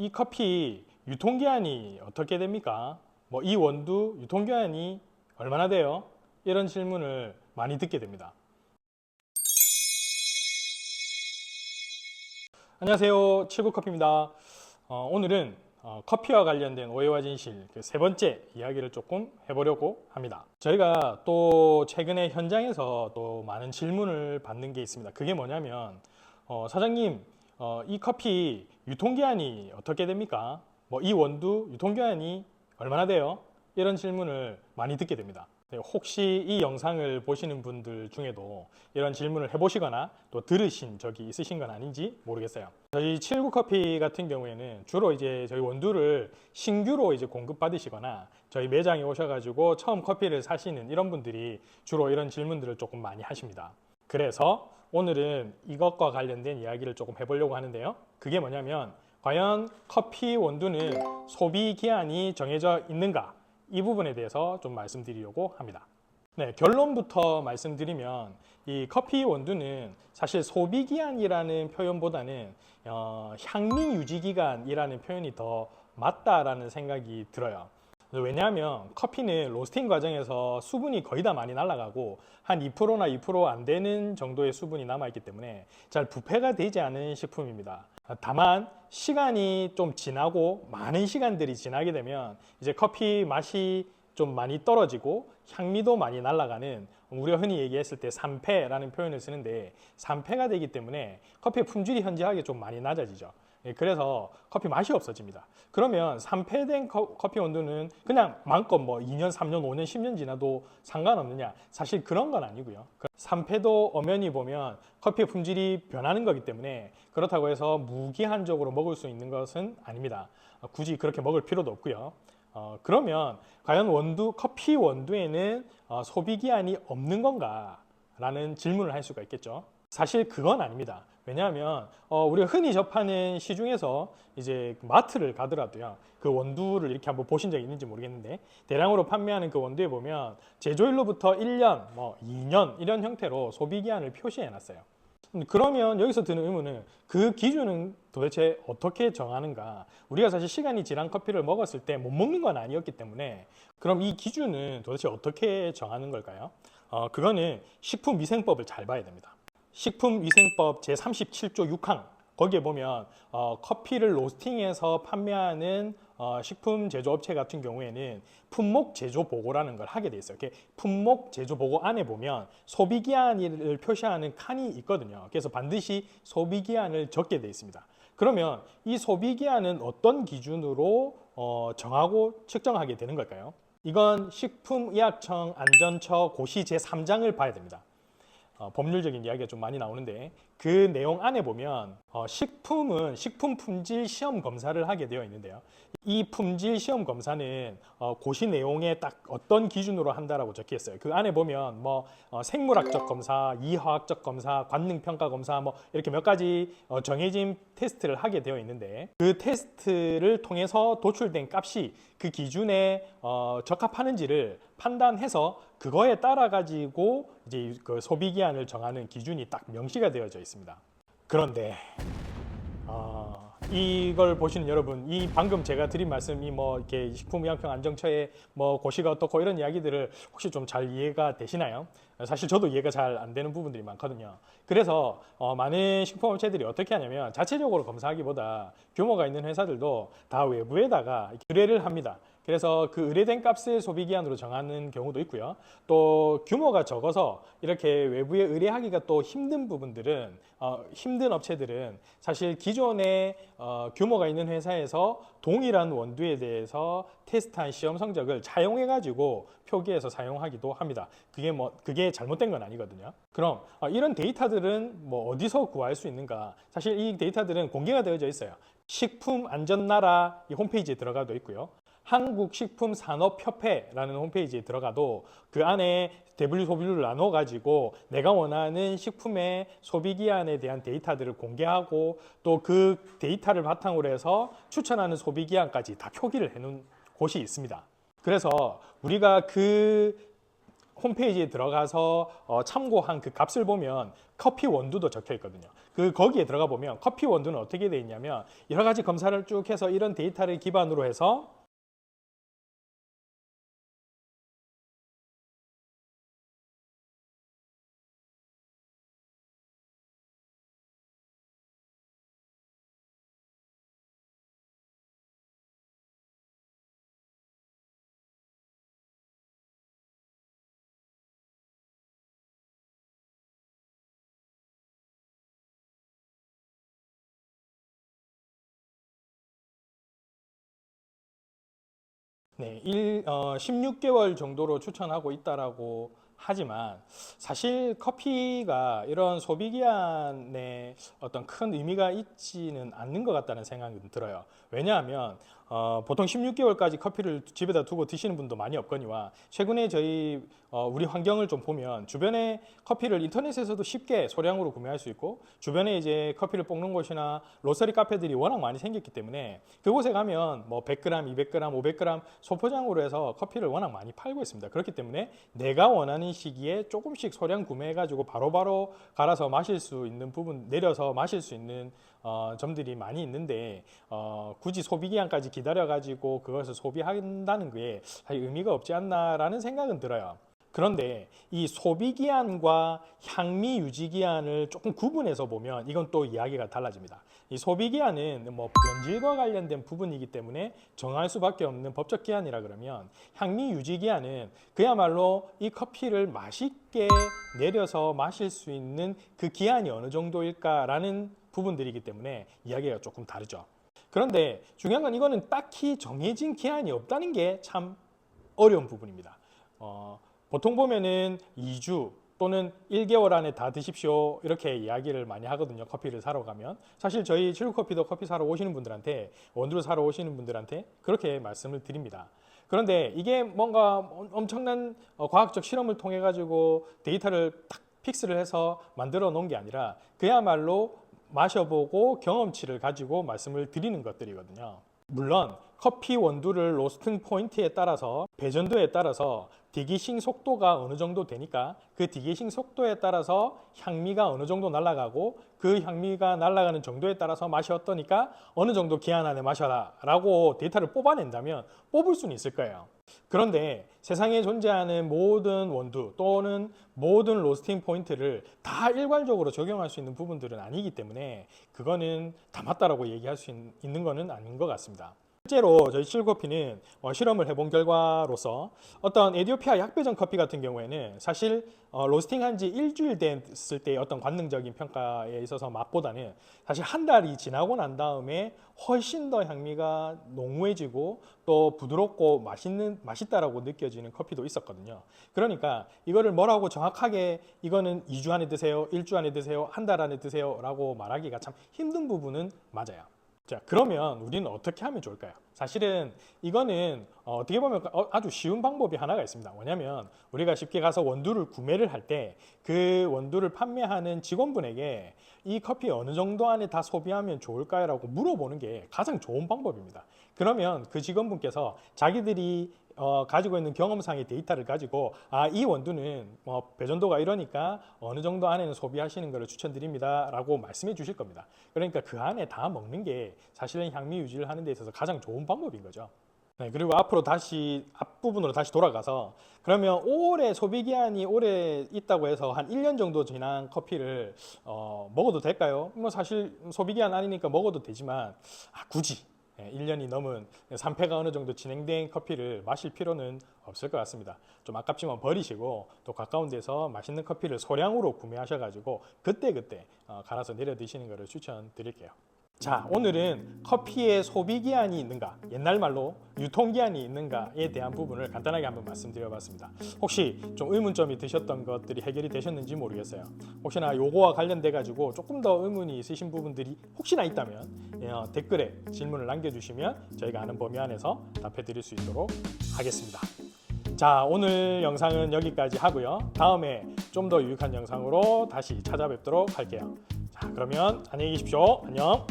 이 커피 유통기한이 어떻게 됩니까? 이 원두 유통기한이 얼마나 돼요? 이런 질문을 많이 듣게 됩니다. 안녕하세요, 칠구커피입니다. 오늘은 커피와 관련된 오해와 진실 그 세 번째 이야기를 조금 해보려고 합니다. 저희가 또 최근에 현장에서 또 많은 질문을 받는 게 있습니다. 그게 뭐냐면 사장님, 이 커피 유통기한이 어떻게 됩니까? 이 원두 유통기한이 얼마나 돼요? 이런 질문을 많이 듣게 됩니다. 혹시 이 영상을 보시는 분들 중에도 이런 질문을 해보시거나 또 들으신 적이 있으신 건 아닌지 모르겠어요. 저희 79커피 같은 경우에는 주로 이제 저희 원두를 신규로 이제 공급받으시거나 저희 매장에 오셔가지고 처음 커피를 사시는 이런 분들이 주로 이런 질문들을 조금 많이 하십니다. 그래서 오늘은 이것과 관련된 이야기를 조금 해보려고 하는데요. 그게 뭐냐면 과연 커피 원두는 소비 기한이 정해져 있는가? 이 부분에 대해서 좀 말씀드리려고 합니다. 네, 결론부터 말씀드리면 이 커피 원두는 사실 소비 기한이라는 표현보다는 향미 유지 기간이라는 표현이 더 맞다라는 생각이 들어요. 왜냐하면 커피는 로스팅 과정에서 수분이 거의 다 많이 날아가고 한 2%나 2%안 되는 정도의 수분이 남아있기 때문에 잘 부패가 되지 않은 식품입니다. 다만 시간이 좀 지나고 많은 시간들이 지나게 되면 이제 커피 맛이 좀 많이 떨어지고 향미도 많이 날아가는 우리가 흔히 얘기했을 때 산패라는 표현을 쓰는데 산패가 되기 때문에 커피의 품질이 현저하게 좀 많이 낮아지죠. 그래서 커피 맛이 없어집니다. 그러면 산패된 커피 원두는 그냥 마음껏 2년, 3년, 5년, 10년 지나도 상관없느냐? 사실 그런 건 아니고요. 산패도 엄연히 보면 커피의 품질이 변하는 거기 때문에 그렇다고 해서 무기한적으로 먹을 수 있는 것은 아닙니다. 굳이 그렇게 먹을 필요도 없고요. 그러면 과연 커피 원두에는 소비 기한이 없는 건가? 라는 질문을 할 수가 있겠죠. 사실 그건 아닙니다. 왜냐하면 우리가 흔히 접하는 시중에서 이제 마트를 가더라도요, 그 원두를 이렇게 한번 보신 적이 있는지 모르겠는데 대량으로 판매하는 그 원두에 보면 제조일로부터 1년, 2년 이런 형태로 소비 기한을 표시해 놨어요. 그러면 여기서 드는 의문은 그 기준은 도대체 어떻게 정하는가? 우리가 사실 시간이 지난 커피를 먹었을 때 못 먹는 건 아니었기 때문에 그럼 이 기준은 도대체 어떻게 정하는 걸까요? 그거는 식품위생법을 잘 봐야 됩니다. 식품위생법 제37조 6항 거기에 보면 커피를 로스팅해서 판매하는 식품 제조업체 같은 경우에는 품목 제조 보고라는 걸 하게 돼 있어요. 이렇게 품목 제조 보고 안에 보면 소비 기한을 표시하는 칸이 있거든요. 그래서 반드시 소비 기한을 적게 돼 있습니다. 그러면 이 소비 기한은 어떤 기준으로 정하고 측정하게 되는 걸까요? 이건 식품의약청 안전처 고시 제3장을 봐야 됩니다. 법률적인 이야기가 좀 많이 나오는데 그 내용 안에 보면 식품은 식품 품질 시험 검사를 하게 되어 있는데요. 이 품질 시험 검사는 고시 내용에 딱 어떤 기준으로 한다라고 적혀 있어요. 그 안에 보면 생물학적 검사, 이화학적 검사, 관능평가 검사 이렇게 몇 가지 정해진 테스트를 하게 되어 있는데 그 테스트를 통해서 도출된 값이 그 기준에 적합하는지를 판단해서 그거에 따라 가지고 이제 그 소비 기한을 정하는 기준이 딱 명시가 되어져 있습니다. 그런데 이걸 보시는 여러분, 이 방금 제가 드린 말씀이 이렇게 식품의약품안전처의 고시가 어떻고 이런 이야기들을 혹시 좀 잘 이해가 되시나요? 사실 저도 이해가 잘 안 되는 부분들이 많거든요. 그래서 많은 식품업체들이 어떻게 하냐면 자체적으로 검사하기보다 규모가 있는 회사들도 다 외부에다가 의뢰를 합니다. 그래서 그 의뢰된 값을 소비기한으로 정하는 경우도 있고요. 또 규모가 적어서 이렇게 외부에 의뢰하기가 또 힘든 부분들은 힘든 업체들은 사실 기존에 규모가 있는 회사에서 동일한 원두에 대해서 테스트한 시험 성적을 차용해 가지고 표기해서 사용하기도 합니다. 그게 잘못된 건 아니거든요. 그럼 이런 데이터들은 어디서 구할 수 있는가? 사실 이 데이터들은 공개가 되어져 있어요. 식품안전나라 이 홈페이지에 들어가도 있고요. 한국식품산업협회라는 홈페이지에 들어가도 그 안에 W소비율을 나눠가지고 내가 원하는 식품의 소비기한에 대한 데이터들을 공개하고 또 그 데이터를 바탕으로 해서 추천하는 소비기한까지 다 표기를 해놓은 곳이 있습니다. 그래서 우리가 그 홈페이지에 들어가서 참고한 그 값을 보면 커피 원두도 적혀 있거든요. 거기에 들어가 보면 커피 원두는 어떻게 되어 있냐면 여러 가지 검사를 쭉 해서 이런 데이터를 기반으로 해서 네, 16개월 정도로 추천하고 있다라고 하지만 사실 커피가 이런 소비기한에 어떤 큰 의미가 있지는 않는 것 같다는 생각이 들어요. 왜냐하면 보통 16개월까지 커피를 집에다 두고 드시는 분도 많이 없거니와 최근에 우리 환경을 좀 보면 주변에 커피를 인터넷에서도 쉽게 소량으로 구매할 수 있고 주변에 이제 커피를 볶는 곳이나 로스터리 카페들이 워낙 많이 생겼기 때문에 그곳에 가면 뭐 100g, 200g, 500g 소포장으로 해서 커피를 워낙 많이 팔고 있습니다. 그렇기 때문에 내가 원하는 시기에 조금씩 소량 구매해가지고 바로바로 갈아서 마실 수 있는 부분, 내려서 마실 수 있는 점들이 많이 있는데 굳이 소비기한까지 기다려가지고 그것을 소비한다는 게 사실 의미가 없지 않나라는 생각은 들어요. 그런데 이 소비기한과 향미 유지기한을 조금 구분해서 보면 이건 또 이야기가 달라집니다. 이 소비기한은 뭐 변질과 관련된 부분이기 때문에 정할 수밖에 없는 법적 기한이라 그러면 향미 유지기한은 그야말로 이 커피를 맛있게 내려서 마실 수 있는 그 기한이 어느 정도일까라는 부분들이기 때문에 이야기가 조금 다르죠. 그런데 중요한 건 이거는 딱히 정해진 기한이 없다는 게 참 어려운 부분입니다. 보통 보면은 2주 또는 1개월 안에 다 드십시오 이렇게 이야기를 많이 하거든요. 커피를 사러 가면 사실 저희 칠구커피도 커피 사러 오시는 분들한테 원두를 사러 오시는 분들한테 그렇게 말씀을 드립니다. 그런데 이게 뭔가 엄청난 과학적 실험을 통해 가지고 데이터를 딱 픽스를 해서 만들어 놓은 게 아니라 그야말로 마셔보고 경험치를 가지고 말씀을 드리는 것들이거든요. 물론 커피 원두를 로스팅 포인트에 따라서 배전도에 따라서 디기싱 속도가 어느 정도 되니까 그 디기싱 속도에 따라서 향미가 어느 정도 날아가고 그 향미가 날아가는 정도에 따라서 맛이 어떠니까 어느 정도 기한 안에 마셔라 라고 데이터를 뽑아낸다면 뽑을 수는 있을 거예요. 그런데 세상에 존재하는 모든 원두 또는 모든 로스팅 포인트를 다 일괄적으로 적용할 수 있는 부분들은 아니기 때문에 그거는 다 맞다라고 얘기할 수 있는 거는 아닌 것 같습니다. 실제로 저희 칠커피는 실험을 해본 결과로서 어떤 에티오피아 약배전 커피 같은 경우에는 사실 로스팅한 지 일주일 됐을 때 어떤 관능적인 평가에 있어서 맛보다는 사실 한 달이 지나고 난 다음에 훨씬 더 향미가 농후해지고 또 부드럽고 맛있다라고 느껴지는 커피도 있었거든요. 그러니까 이거를 뭐라고 정확하게 이거는 2주 안에 드세요, 1주 안에 드세요, 한 달 안에 드세요 라고 말하기가 참 힘든 부분은 맞아요. 자, 그러면 우리는 어떻게 하면 좋을까요? 사실은 이거는 어떻게 보면 아주 쉬운 방법이 하나가 있습니다. 뭐냐면 우리가 쉽게 가서 원두를 구매를 할 때 그 원두를 판매하는 직원분에게 이 커피 어느 정도 안에 다 소비하면 좋을까요? 라고 물어보는 게 가장 좋은 방법입니다. 그러면 그 직원분께서 자기들이 가지고 있는 경험상의 데이터를 가지고 이 원두는 배전도가 이러니까 어느 정도 안에는 소비하시는 것을 추천드립니다 라고 말씀해 주실 겁니다. 그러니까 그 안에 다 먹는 게 사실은 향미 유지를 하는 데 있어서 가장 좋은 방법인 거죠. 네, 그리고 앞으로 다시 앞부분으로 다시 돌아가서 그러면 오래 소비기한이 오래 있다고 해서 한 1년 정도 지난 커피를 먹어도 될까요? 뭐 사실 소비기한 아니니까 먹어도 되지만 굳이 1년이 넘은 산패가 어느 정도 진행된 커피를 마실 필요는 없을 것 같습니다. 좀 아깝지만 버리시고 또 가까운 데서 맛있는 커피를 소량으로 구매하셔가지고 그때그때 갈아서 내려 드시는 것을 추천드릴게요. 자, 오늘은 커피의 소비기한이 있는가, 옛날 말로 유통기한이 있는가에 대한 부분을 간단하게 한번 말씀드려봤습니다. 혹시 좀 의문점이 드셨던 것들이 해결이 되셨는지 모르겠어요. 혹시나 요거와 관련돼 가지고 조금 더 의문이 있으신 부분들이 혹시나 있다면 댓글에 질문을 남겨주시면 저희가 아는 범위 안에서 답해 드릴 수 있도록 하겠습니다. 자, 오늘 영상은 여기까지 하고요. 다음에 좀 더 유익한 영상으로 다시 찾아뵙도록 할게요. 자, 그러면 안녕히 계십시오. 안녕.